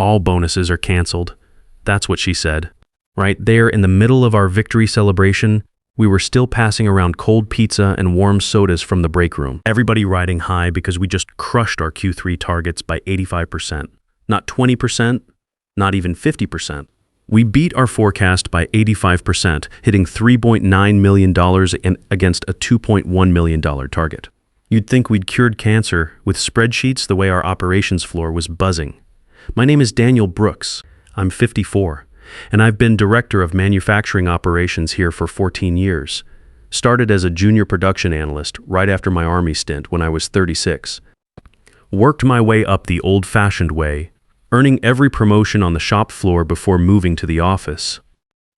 All bonuses are canceled. That's what she said. Right there in the middle of our victory celebration, we were still passing around cold pizza and warm sodas from the break room. Everybody riding high because we just crushed our Q3 targets by 85%. Not 20%, not even 50%. We beat our forecast by 85%, hitting $3.9 million against a $2.1 million target. You'd think we'd cured cancer with spreadsheets the way our operations floor was buzzing. My name is Daniel Brooks. I'm 54. And I've been director of manufacturing operations here for 14 years. Started as a junior production analyst right after my Army stint when I was 36. Worked my way up the old-fashioned way, earning every promotion on the shop floor before moving to the office.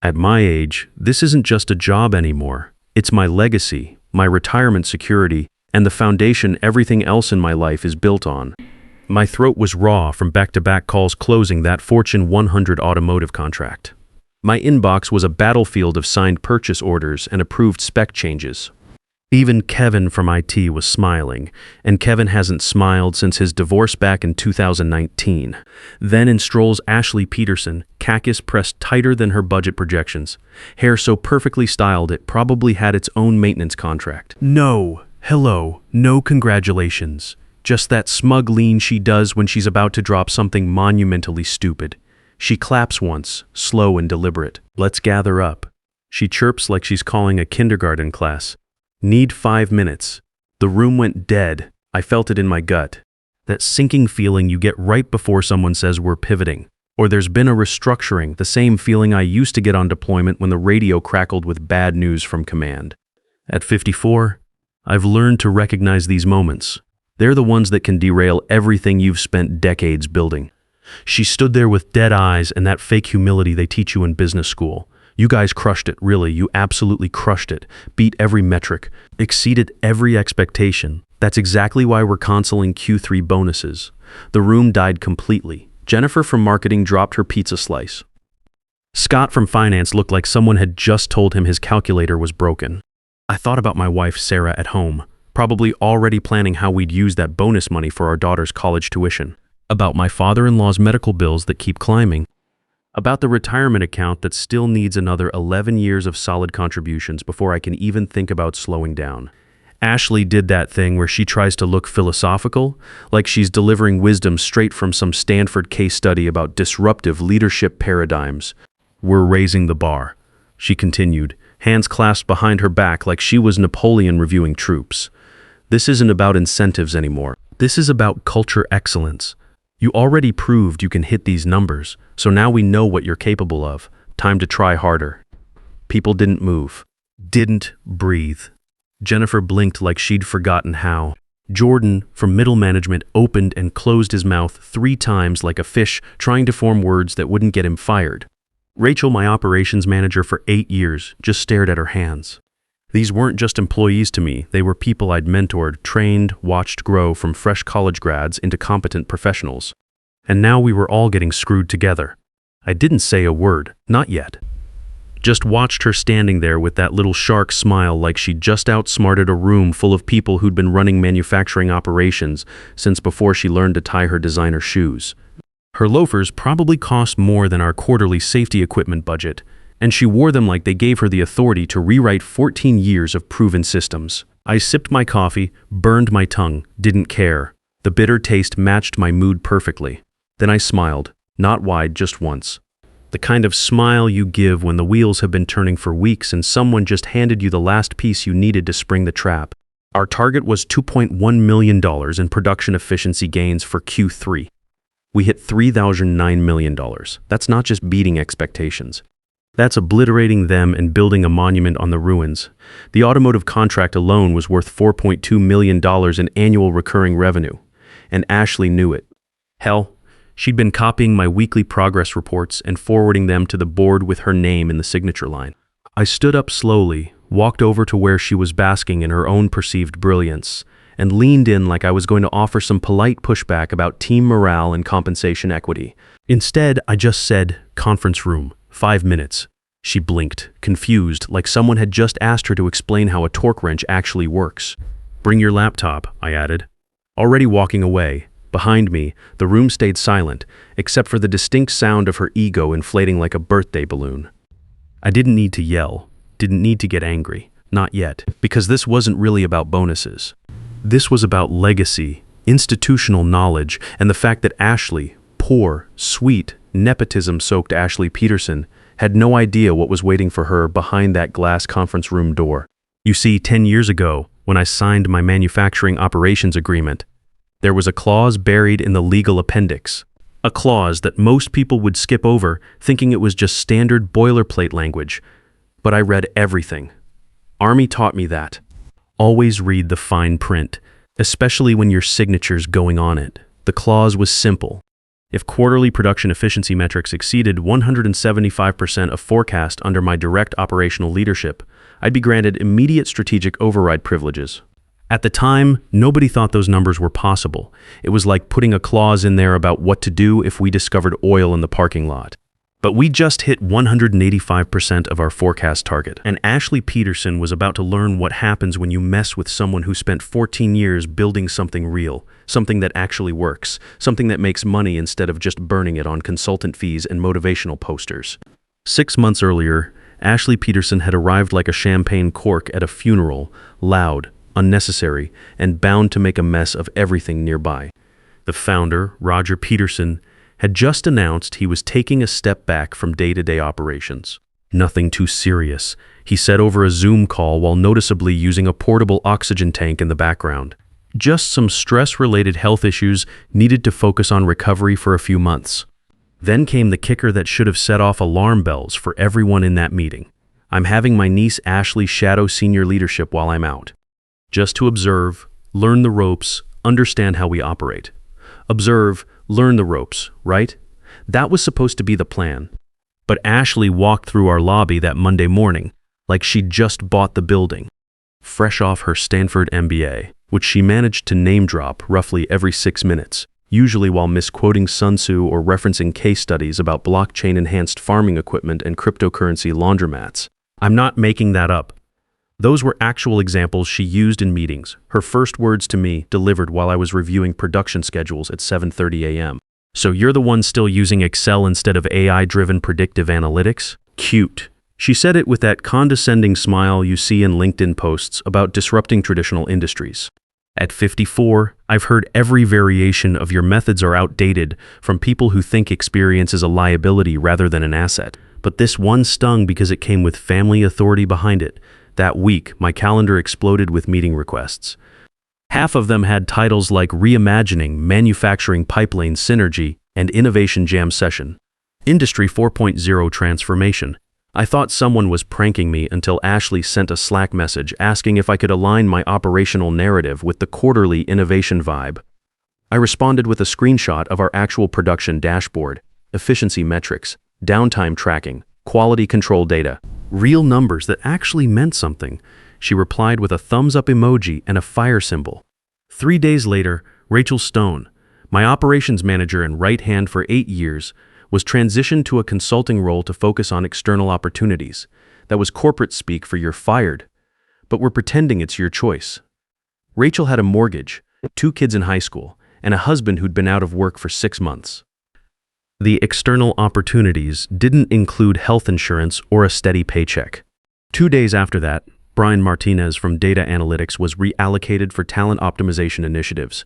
At my age, this isn't just a job anymore. It's my legacy, my retirement security, and the foundation everything else in my life is built on. My throat was raw from back-to-back calls closing that Fortune 100 automotive contract. My inbox was a battlefield of signed purchase orders and approved spec changes. Even Kevin from IT was smiling, and Kevin hasn't smiled since his divorce back in 2019. Then in strolls Ashley Peterson, cactus pressed tighter than her budget projections, hair so perfectly styled it probably had its own maintenance contract. No, hello, no congratulations. Just that smug lean she does when she's about to drop something monumentally stupid. She claps once, slow and deliberate. Let's gather up. She chirps like she's calling a kindergarten class. Need 5 minutes. The room went dead. I felt it in my gut. That sinking feeling you get right before someone says we're pivoting. Or there's been a restructuring, the same feeling I used to get on deployment when the radio crackled with bad news from command. At 54, I've learned to recognize these moments. They're the ones that can derail everything you've spent decades building. She stood there with dead eyes and that fake humility they teach you in business school. You guys crushed it, really. You absolutely crushed it. Beat every metric. Exceeded every expectation. That's exactly why we're canceling Q3 bonuses. The room died completely. Jennifer from marketing dropped her pizza slice. Scott from finance looked like someone had just told him his calculator was broken. I thought about my wife, Sarah, at home. Probably already planning how we'd use that bonus money for our daughter's college tuition. About my father-in-law's medical bills that keep climbing. About the retirement account that still needs another 11 years of solid contributions before I can even think about slowing down. Ashley did that thing where she tries to look philosophical, like she's delivering wisdom straight from some Stanford case study about disruptive leadership paradigms. We're raising the bar, she continued, hands clasped behind her back like she was Napoleon reviewing troops. This isn't about incentives anymore. This is about culture excellence. You already proved you can hit these numbers, so now we know what you're capable of. Time to try harder. People didn't move. Didn't breathe. Jennifer blinked like she'd forgotten how. Jordan, from middle management, opened and closed his mouth 3 times like a fish trying to form words that wouldn't get him fired. Rachel, my operations manager for 8 years, just stared at her hands. These weren't just employees to me, they were people I'd mentored, trained, watched grow from fresh college grads into competent professionals. And now we were all getting screwed together. I didn't say a word, not yet. Just watched her standing there with that little shark smile like she'd just outsmarted a room full of people who'd been running manufacturing operations since before she learned to tie her designer shoes. Her loafers probably cost more than our quarterly safety equipment budget, and she wore them like they gave her the authority to rewrite 14 years of proven systems. I sipped my coffee, burned my tongue, didn't care. The bitter taste matched my mood perfectly. Then I smiled, not wide, just once. The kind of smile you give when the wheels have been turning for weeks and someone just handed you the last piece you needed to spring the trap. Our target was $2.1 million in production efficiency gains for Q3. We hit $3,009 million. That's not just beating expectations. That's obliterating them and building a monument on the ruins. The automotive contract alone was worth $4.2 million in annual recurring revenue. And Ashley knew it. Hell, she'd been copying my weekly progress reports and forwarding them to the board with her name in the signature line. I stood up slowly, walked over to where she was basking in her own perceived brilliance, and leaned in like I was going to offer some polite pushback about team morale and compensation equity. Instead, I just said, "Conference room, 5 minutes." She blinked, confused, like someone had just asked her to explain how a torque wrench actually works. "Bring your laptop," I added. Already walking away, Behind me, the room stayed silent, except for the distinct sound of her ego inflating like a birthday balloon. I didn't need to yell, didn't need to get angry, not yet, because this wasn't really about bonuses. This was about legacy, institutional knowledge, and the fact that Ashley, poor, sweet, nepotism-soaked Ashley Peterson, had no idea what was waiting for her behind that glass conference room door. You see, 10 years ago, when I signed my manufacturing operations agreement, there was a clause buried in the legal appendix. A clause that most people would skip over, thinking it was just standard boilerplate language. But I read everything. Army taught me that. Always read the fine print, especially when your signature's going on it. The clause was simple. If quarterly production efficiency metrics exceeded 175% of forecast under my direct operational leadership, I'd be granted immediate strategic override privileges. At the time, nobody thought those numbers were possible. It was like putting a clause in there about what to do if we discovered oil in the parking lot. But we just hit 185% of our forecast target, and Ashley Peterson was about to learn what happens when you mess with someone who spent 14 years building something real, something that actually works, something that makes money instead of just burning it on consultant fees and motivational posters. 6 months earlier, Ashley Peterson had arrived like a champagne cork at a funeral, loud, unnecessary, and bound to make a mess of everything nearby. The founder, Roger Peterson, had just announced he was taking a step back from day-to-day operations. Nothing too serious, he said over a Zoom call while noticeably using a portable oxygen tank in the background. Just some stress-related health issues needed to focus on recovery for a few months. Then came the kicker that should have set off alarm bells for everyone in that meeting. I'm having my niece Ashley shadow senior leadership while I'm out. Just to observe, learn the ropes, understand how we operate. Observe, learn the ropes, right? That was supposed to be the plan. But Ashley walked through our lobby that Monday morning like she'd just bought the building, fresh off her Stanford MBA, which she managed to name drop roughly every 6 minutes, usually while misquoting Sun Tzu or referencing case studies about blockchain-enhanced farming equipment and cryptocurrency laundromats. I'm not making that up. Those were actual examples she used in meetings, her first words to me delivered while I was reviewing production schedules at 7:30 a.m. So you're the one still using Excel instead of AI-driven predictive analytics? Cute. She said it with that condescending smile you see in LinkedIn posts about disrupting traditional industries. At 54, I've heard every variation of your methods are outdated from people who think experience is a liability rather than an asset. But this one stung because it came with family authority behind it. That week, my calendar exploded with meeting requests. Half of them had titles like Reimagining, Manufacturing Pipeline Synergy, and Innovation Jam Session. Industry 4.0 Transformation. I thought someone was pranking me until Ashley sent a Slack message asking if I could align my operational narrative with the quarterly innovation vibe. I responded with a screenshot of our actual production dashboard, efficiency metrics, downtime tracking, quality control data. Real numbers that actually meant something. She replied with a thumbs-up emoji and a fire symbol. 3 days later, Rachel Stone, my operations manager and right hand for 8 years, was transitioned to a consulting role to focus on external opportunities. That was corporate speak for you're fired, but we're pretending it's your choice. Rachel had a mortgage, 2 kids in high school, and a husband who'd been out of work for 6 months. The external opportunities didn't include health insurance or a steady paycheck. 2 days after that, Brian Martinez from Data Analytics was reallocated for talent optimization initiatives.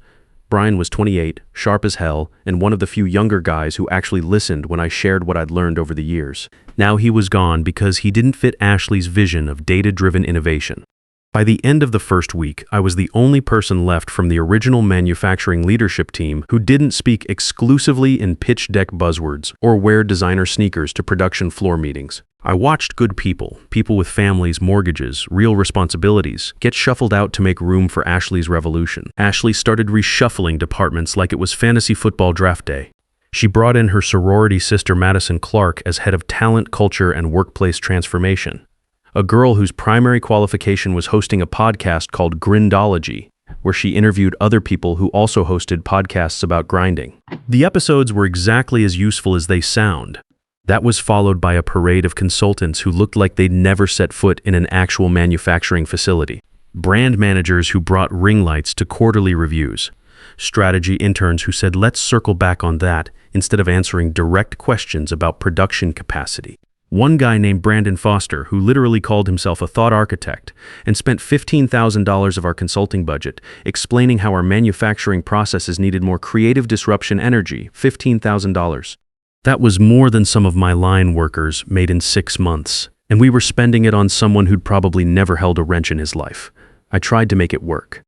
Brian was 28, sharp as hell, and one of the few younger guys who actually listened when I shared what I'd learned over the years. Now he was gone because he didn't fit Ashley's vision of data-driven innovation. By the end of the first week, I was the only person left from the original manufacturing leadership team who didn't speak exclusively in pitch deck buzzwords or wear designer sneakers to production floor meetings. I watched good people with families, mortgages, real responsibilities, get shuffled out to make room for Ashley's revolution. Ashley started reshuffling departments like it was fantasy football draft day. She brought in her sorority sister Madison Clark as head of talent, culture, and workplace transformation. A girl whose primary qualification was hosting a podcast called Grindology, where she interviewed other people who also hosted podcasts about grinding. The episodes were exactly as useful as they sound. That was followed by a parade of consultants who looked like they'd never set foot in an actual manufacturing facility. Brand managers who brought ring lights to quarterly reviews. strategy interns who said, let's circle back on that, instead of answering direct questions about production capacity. One guy named Brandon Foster, who literally called himself a thought architect and spent $15,000 of our consulting budget explaining how our manufacturing processes needed more creative disruption energy, $15,000. That was more than some of my line workers made in 6 months, and we were spending it on someone who'd probably never held a wrench in his life. I tried to make it work.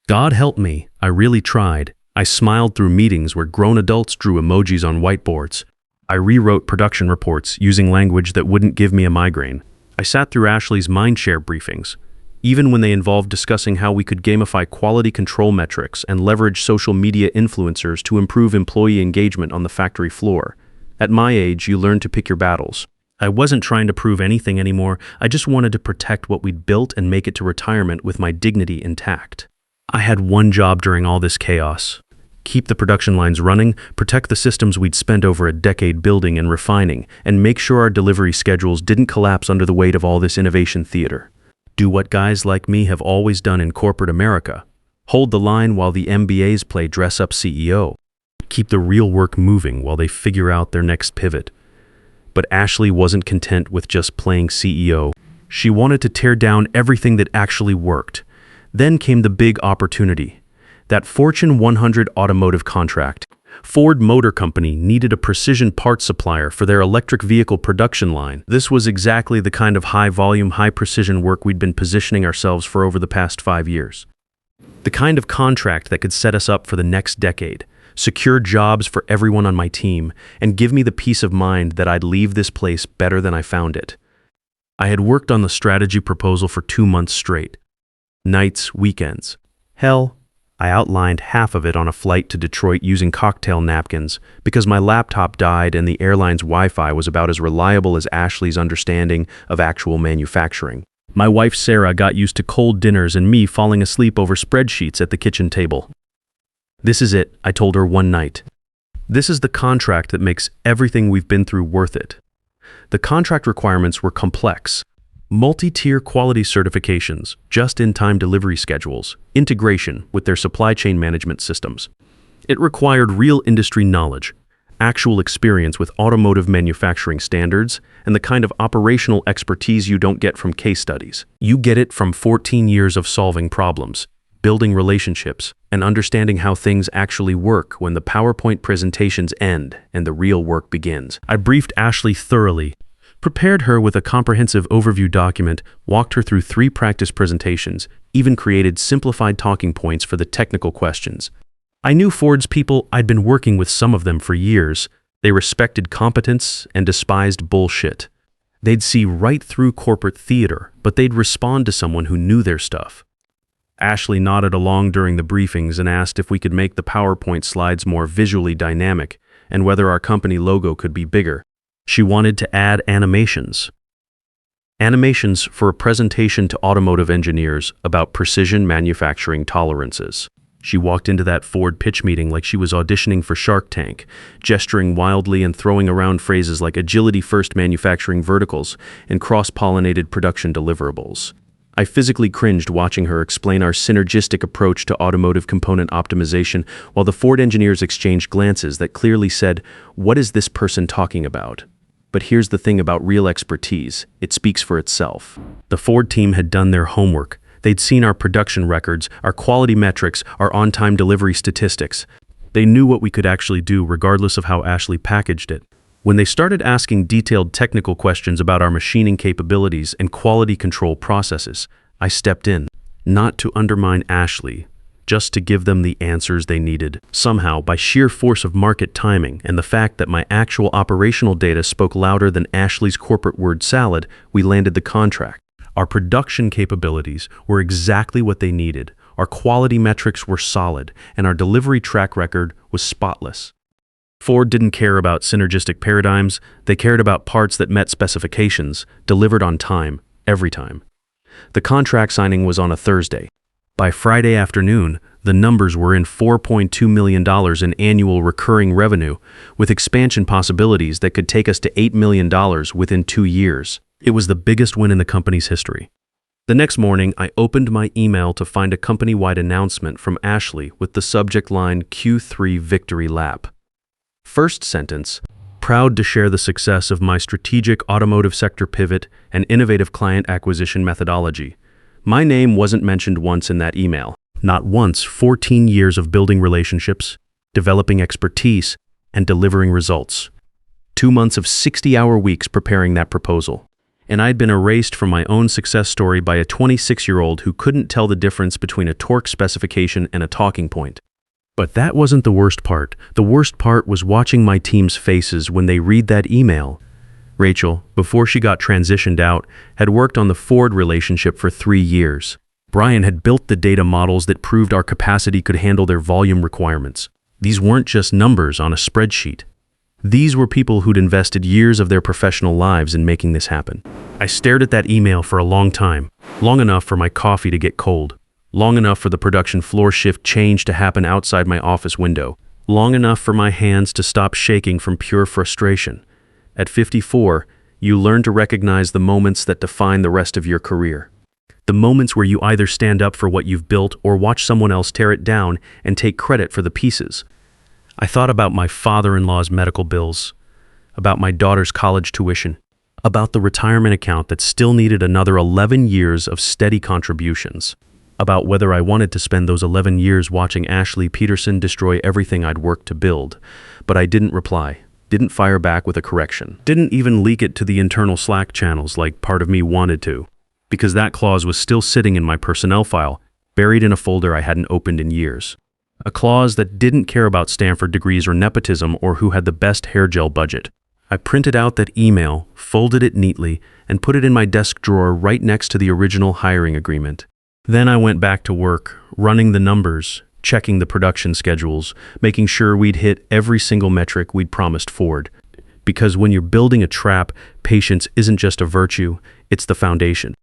God help me, I really tried. I smiled through meetings where grown adults drew emojis on whiteboards. I rewrote production reports using language that wouldn't give me a migraine. I sat through Ashley's mindshare briefings, even when they involved discussing how we could gamify quality control metrics and leverage social media influencers to improve employee engagement on the factory floor. At my age, you learn to pick your battles. I wasn't trying to prove anything anymore. I just wanted to protect what we'd built and make it to retirement with my dignity intact. I had one job during all this chaos. Keep the production lines running, protect the systems we'd spent over a decade building and refining, and make sure our delivery schedules didn't collapse under the weight of all this innovation theater. Do what guys like me have always done in corporate America. Hold the line while the MBAs play dress-up CEO. Keep the real work moving while they figure out their next pivot. But Ashley wasn't content with just playing CEO. She wanted to tear down everything that actually worked. Then came the big opportunity. That Fortune 100 automotive contract. Ford Motor Company needed a precision parts supplier for their electric vehicle production line. This was exactly the kind of high-volume, high-precision work we'd been positioning ourselves for over the past 5 years. The kind of contract that could set us up for the next decade, secure jobs for everyone on my team, and give me the peace of mind that I'd leave this place better than I found it. I had worked on the strategy proposal for 2 months straight. Nights, weekends. Hell, I outlined half of it on a flight to Detroit using cocktail napkins because my laptop died and the airline's Wi-Fi was about as reliable as Ashley's understanding of actual manufacturing. My wife Sarah got used to cold dinners and me falling asleep over spreadsheets at the kitchen table. This is it, I told her one night. This is the contract that makes everything we've been through worth it. The contract requirements were complex. Multi-tier quality certifications, just-in-time delivery schedules, integration with their supply chain management systems. It required real industry knowledge, actual experience with automotive manufacturing standards, and the kind of operational expertise you don't get from case studies. You get it from 14 years of solving problems, building relationships, and understanding how things actually work when the PowerPoint presentations end and the real work begins. I briefed Ashley thoroughly, prepared her with a comprehensive overview document, walked her through 3 practice presentations, even created simplified talking points for the technical questions. I knew Ford's people. I'd been working with some of them for years. They respected competence and despised bullshit. They'd see right through corporate theater, but they'd respond to someone who knew their stuff. Ashley nodded along during the briefings and asked if we could make the PowerPoint slides more visually dynamic and whether our company logo could be bigger. She wanted to add animations. Animations for a presentation to automotive engineers about precision manufacturing tolerances. She walked into that Ford pitch meeting like she was auditioning for Shark Tank, gesturing wildly and throwing around phrases like agility-first manufacturing verticals and cross-pollinated production deliverables. I physically cringed watching her explain our synergistic approach to automotive component optimization while the Ford engineers exchanged glances that clearly said, "What is this person talking about?" But here's the thing about real expertise, it speaks for itself. The Ford team had done their homework. They'd seen our production records, our quality metrics, our on-time delivery statistics. They knew what we could actually do regardless of how Ashley packaged it. When they started asking detailed technical questions about our machining capabilities and quality control processes, I stepped in, not to undermine Ashley, just to give them the answers they needed. Somehow, by sheer force of market timing and the fact that my actual operational data spoke louder than Ashley's corporate word salad, we landed the contract. Our production capabilities were exactly what they needed, our quality metrics were solid, and our delivery track record was spotless. Ford didn't care about synergistic paradigms, they cared about parts that met specifications, delivered on time, every time. The contract signing was on a Thursday. By Friday afternoon, the numbers were in $4.2 million in annual recurring revenue, with expansion possibilities that could take us to $8 million within 2 years. It was the biggest win in the company's history. The next morning, I opened my email to find a company-wide announcement from Ashley with the subject line Q3 Victory Lap. First sentence, proud to share the success of my strategic automotive sector pivot and innovative client acquisition methodology. My name wasn't mentioned once in that email. Not once. 14 years of building relationships, developing expertise, and delivering results. 2 months of 60-hour weeks preparing that proposal. And I'd been erased from my own success story by a 26-year-old who couldn't tell the difference between a torque specification and a talking point. But that wasn't the worst part. The worst part was watching my team's faces when they read that email. Rachel, before she got transitioned out, had worked on the Ford relationship for 3 years. Brian had built the data models that proved our capacity could handle their volume requirements. These weren't just numbers on a spreadsheet. These were people who'd invested years of their professional lives in making this happen. I stared at that email for a long time, long enough for my coffee to get cold, long enough for the production floor shift change to happen outside my office window, long enough for my hands to stop shaking from pure frustration. At 54, you learn to recognize the moments that define the rest of your career. The moments where you either stand up for what you've built or watch someone else tear it down and take credit for the pieces. I thought about my father-in-law's medical bills, about my daughter's college tuition, about the retirement account that still needed another 11 years of steady contributions, about whether I wanted to spend those 11 years watching Ashley Peterson destroy everything I'd worked to build. But I didn't reply, didn't fire back with a correction, didn't even leak it to the internal Slack channels like part of me wanted to, because that clause was still sitting in my personnel file, buried in a folder I hadn't opened in years. A clause that didn't care about Stanford degrees or nepotism or who had the best hair gel budget. I printed out that email, folded it neatly, and put it in my desk drawer right next to the original hiring agreement. Then I went back to work, running the numbers, checking the production schedules, making sure we'd hit every single metric we'd promised Ford. Because when you're building a trap, patience isn't just a virtue, it's the foundation.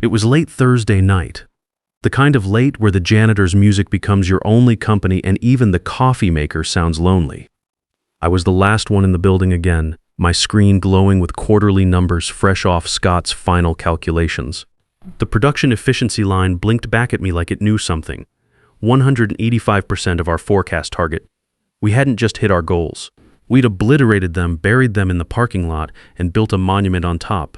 It was late Thursday night. The kind of late where the janitor's music becomes your only company and even the coffee maker sounds lonely. I was the last one in the building again, my screen glowing with quarterly numbers fresh off Scott's final calculations. The production efficiency line blinked back at me like it knew something. 185% of our forecast target. We hadn't just hit our goals. We'd obliterated them, buried them in the parking lot, and built a monument on top.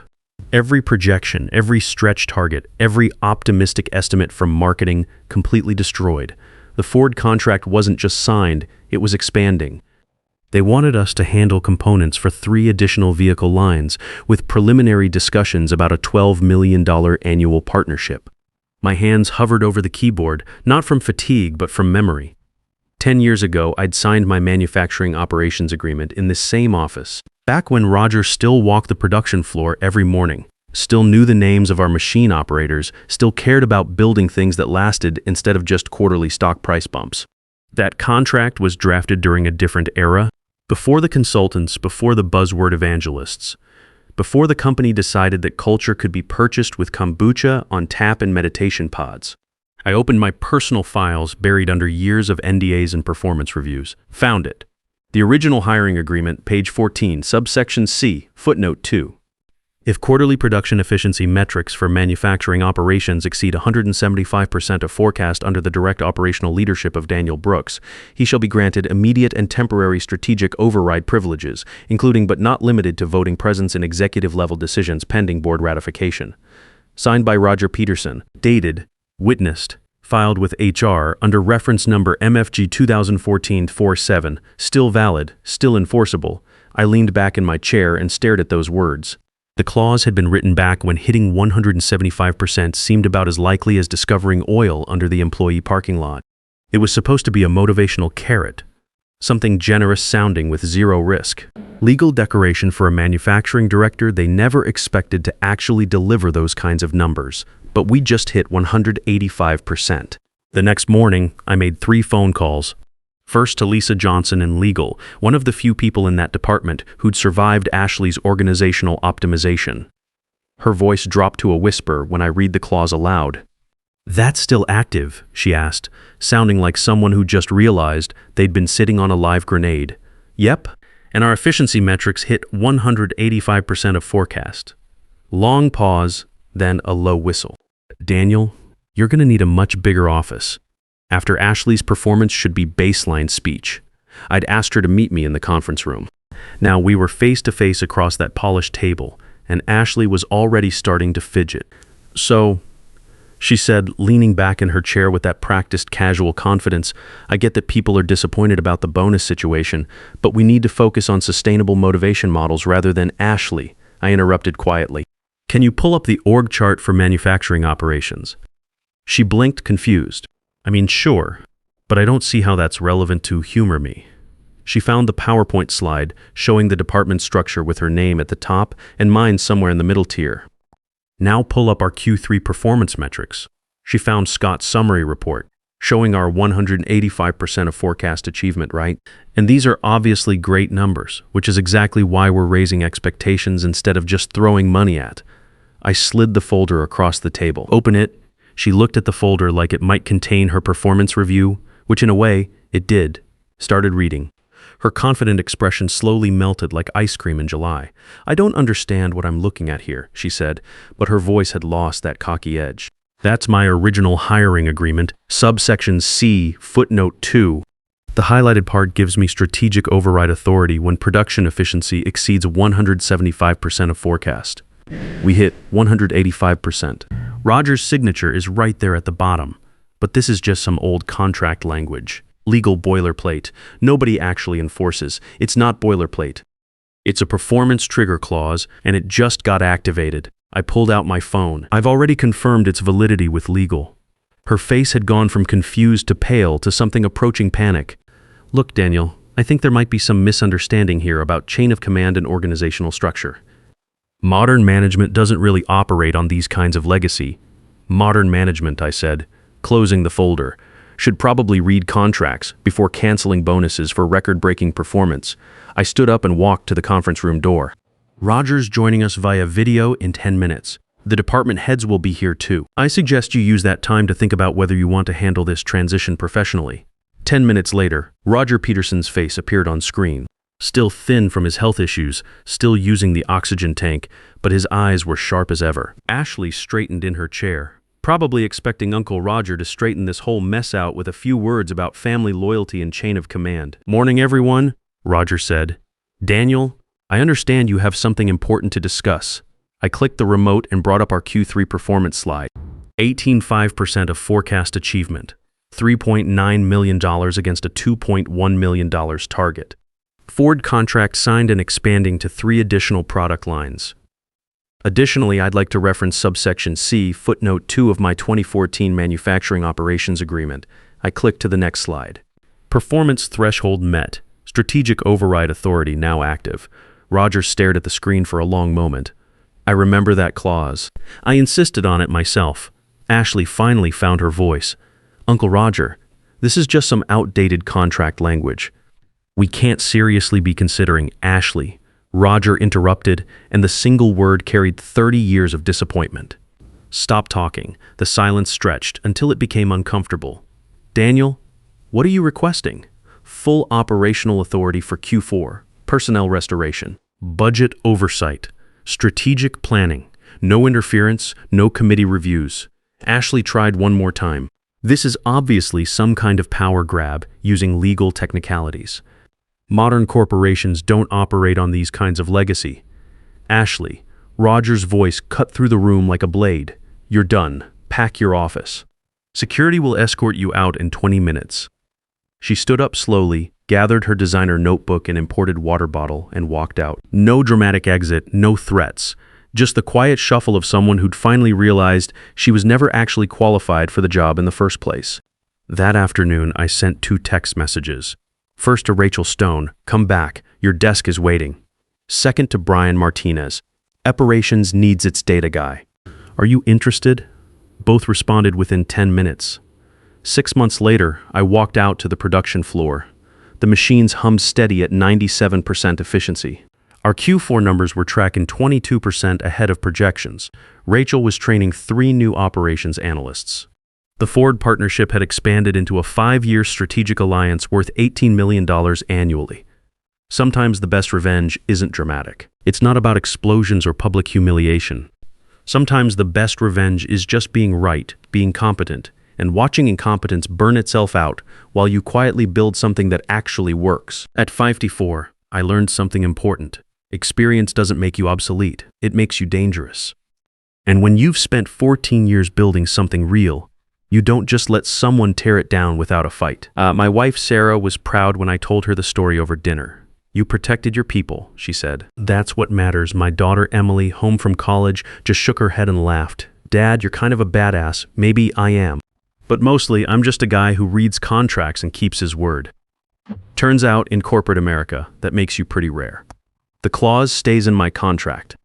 Every projection, every stretch target, every optimistic estimate from marketing completely destroyed. The Ford contract wasn't just signed, it was expanding. They wanted us to handle components for 3 additional vehicle lines, with preliminary discussions about a $12 million annual partnership. My hands hovered over the keyboard, not from fatigue but from memory. 10 years ago, I'd signed my manufacturing operations agreement in this same office. Back when Roger still walked the production floor every morning, still knew the names of our machine operators, still cared about building things that lasted instead of just quarterly stock price bumps. That contract was drafted during a different era, before the consultants, before the buzzword evangelists, before the company decided that culture could be purchased with kombucha on tap and meditation pods. I opened my personal files buried under years of NDAs and performance reviews. Found it. The original hiring agreement, page 14, subsection C, footnote 2. If quarterly production efficiency metrics for manufacturing operations exceed 175% of forecast under the direct operational leadership of Daniel Brooks, he shall be granted immediate and temporary strategic override privileges, including but not limited to voting presence in executive-level decisions pending board ratification. Signed by Roger Peterson, dated, witnessed, filed with HR under reference number MFG 2014-47, still valid, still enforceable. I leaned back in my chair and stared at those words. The clause had been written back when hitting 175% seemed about as likely as discovering oil under the employee parking lot. It was supposed to be a motivational carrot, something generous sounding with zero risk. Legal decoration for a manufacturing director. They never expected to actually deliver those kinds of numbers, but we just hit 185%. The next morning, I made 3 phone calls. First to Lisa Johnson in legal, one of the few people in that department who'd survived Ashley's organizational optimization. Her voice dropped to a whisper when I read the clause aloud. "That's still active?" she asked, sounding like someone who just realized they'd been sitting on a live grenade. "Yep, and our efficiency metrics hit 185% of forecast." Long pause, then a low whistle. Daniel, you're going to need a much bigger office. After Ashley's performance should be baseline speech. I'd asked her to meet me in the conference room. Now we were face to face across that polished table, and Ashley was already starting to fidget. So, she said, leaning back in her chair with that practiced casual confidence, I get that people are disappointed about the bonus situation, but we need to focus on sustainable motivation models rather than Ashley. I interrupted quietly. Can you pull up the org chart for manufacturing operations? She blinked, confused. I mean, sure, but I don't see how that's relevant to humor me. She found the PowerPoint slide showing the department structure with her name at the top and mine somewhere in the middle tier. Now pull up our Q3 performance metrics. She found Scott's summary report, showing our 185% of forecast achievement, right? And these are obviously great numbers, which is exactly why we're raising expectations instead of just throwing money at. I slid the folder across the table. Open it. She looked at the folder like it might contain her performance review, which in a way, it did. Started reading. Her confident expression slowly melted like ice cream in July. I don't understand what I'm looking at here, she said, but her voice had lost that cocky edge. That's my original hiring agreement, subsection C, footnote 2. The highlighted part gives me strategic override authority when production efficiency exceeds 175% of forecast. We hit 185%. Roger's signature is right there at the bottom, but this is just some old contract language. Legal boilerplate. Nobody actually enforces. It's not boilerplate. It's a performance trigger clause, and it just got activated. I pulled out my phone. I've already confirmed its validity with legal. Her face had gone from confused to pale to something approaching panic. Look, Daniel, I think there might be some misunderstanding here about chain of command and organizational structure. Modern management doesn't really operate on these kinds of legacy. Modern management, I said, closing the folder, should probably read contracts before canceling bonuses for record-breaking performance. I stood up and walked to the conference room door. Roger's joining us via video in 10 minutes. The department heads will be here too. I suggest you use that time to think about whether you want to handle this transition professionally. 10 minutes later, Roger Peterson's face appeared on screen. Still thin from his health issues, still using the oxygen tank, but his eyes were sharp as ever. Ashley straightened in her chair, probably expecting Uncle Roger to straighten this whole mess out with a few words about family loyalty and chain of command. Morning, everyone, Roger said. Daniel, I understand you have something important to discuss. I clicked the remote and brought up our Q3 performance slide. 18.5% of forecast achievement. $3.9 million against a $2.1 million target. Ford contract signed and expanding to 3 additional product lines. Additionally, I'd like to reference subsection C, footnote 2 of my 2014 manufacturing operations agreement. I click to the next slide. Performance threshold met. Strategic override authority now active. Roger stared at the screen for a long moment. I remember that clause. I insisted on it myself. Ashley finally found her voice. Uncle Roger, this is just some outdated contract language. We can't seriously be considering Ashley. Roger interrupted, and the single word carried 30 years of disappointment. Stop talking. The silence stretched until it became uncomfortable. Daniel, what are you requesting? Full operational authority for Q4, personnel restoration, budget oversight, strategic planning, no interference, no committee reviews. Ashley tried one more time. This is obviously some kind of power grab using legal technicalities. Modern corporations don't operate on these kinds of legacy. Ashley, Roger's voice cut through the room like a blade. You're done. Pack your office. Security will escort you out in 20 minutes. She stood up slowly, gathered her designer notebook and imported water bottle, and walked out. No dramatic exit, no threats. Just the quiet shuffle of someone who'd finally realized she was never actually qualified for the job in the first place. That afternoon, I sent 2 text messages. First to Rachel Stone, come back, your desk is waiting. Second to Brian Martinez, operations needs its data guy. Are you interested? Both responded within 10 minutes. 6 months later, I walked out to the production floor. The machines hummed steady at 97% efficiency. Our Q4 numbers were tracking 22% ahead of projections. Rachel was training 3 new operations analysts. The Ford partnership had expanded into a 5-year strategic alliance worth $18 million annually. Sometimes the best revenge isn't dramatic. It's not about explosions or public humiliation. Sometimes the best revenge is just being right, being competent, and watching incompetence burn itself out while you quietly build something that actually works. At 54, I learned something important. Experience doesn't make you obsolete, it makes you dangerous. And when you've spent 14 years building something real, you don't just let someone tear it down without a fight. My wife Sarah was proud when I told her the story over dinner. You protected your people, she said. That's what matters. My daughter Emily, home from college, just shook her head and laughed. Dad, you're kind of a badass. Maybe I am. But mostly, I'm just a guy who reads contracts and keeps his word. Turns out, in corporate America, that makes you pretty rare. The clause stays in my contract.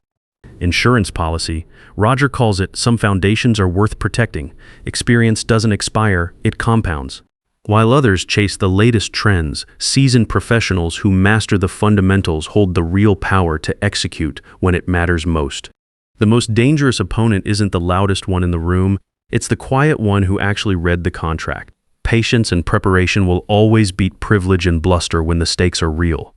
Insurance policy, Roger calls it, some foundations are worth protecting. Experience doesn't expire, it compounds. While others chase the latest trends, seasoned professionals who master the fundamentals hold the real power to execute when it matters most. The most dangerous opponent isn't the loudest one in the room, it's the quiet one who actually read the contract. Patience and preparation will always beat privilege and bluster when the stakes are real.